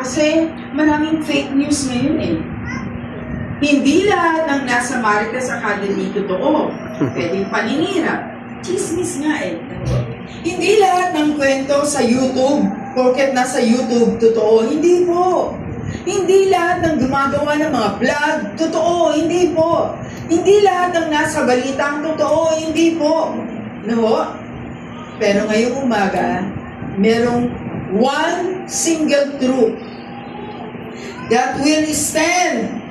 Kasi maraming fake news ngayon eh. Hindi lahat ng nasa Marites Academy totoo. Pwedeng paninira. Chismis nga eh. Hindi lahat ng kwento sa YouTube, porket nasa YouTube, totoo. Hindi po. Hindi lahat ng gumagawa ng mga vlog, totoo. Hindi po. Hindi lahat ng nasa balitang totoo. Hindi po. No? Pero ngayong umaga, merong one single truth that will stand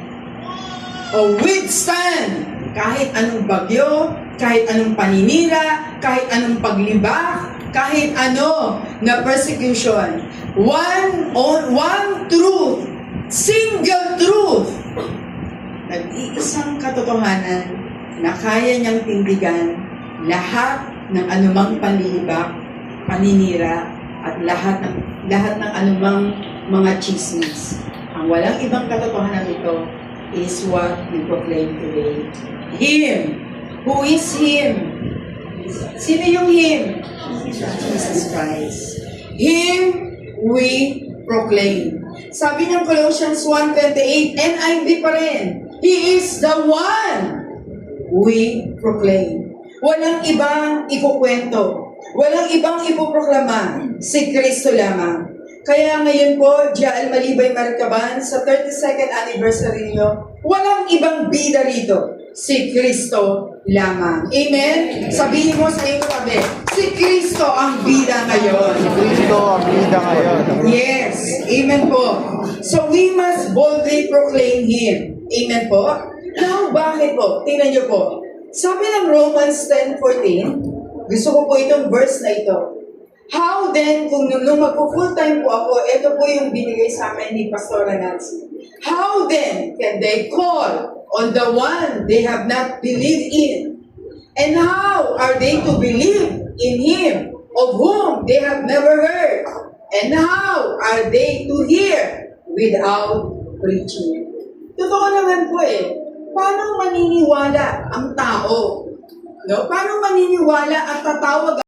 o withstand kahit anong bagyo, kahit anong paninira, kahit anong paglibak, kahit ano na persecution. One truth, single truth, nag-iisang katotohanan na kaya niyang tindigan lahat ng anumang panlibak, paninira, at lahat ng anumang mga chismis. Ang walang ibang katotohanan ito is what we proclaim today. Him. Who is Him? Sino yung Him? Jesus Christ. Him we proclaim. Sabi ng Colossians 1:28, NIV pa rin. He is the one we proclaim. Walang ibang ikukwento. Walang ibang ipoproklama. Si Kristo lamang. Kaya ngayon po, Jael Malibay Marcaban, sa 32nd anniversary niyo, walang ibang bida rito. Si Kristo lamang. Amen? Sabihin mo sa iyong tabi, si Kristo ang bida ngayon. Si Kristo ang bida ngayon. Yes. Amen po. So we must boldly proclaim Him. Amen po? Now, bakit po? Tingnan niyo po. Sabi ng Romans 10:14, gusto ko po itong verse na ito. How then, kung nung magpo-full time po ako, ito po yung binigay sa amin ni Pastora Nancy. How then can they call on the one they have not believed in? And how are they to believe in Him of whom they have never heard? And how are they to hear without preaching? Totoo naman po eh. Paano maniniwala ang tao? No? Paano maniniwala at tatawag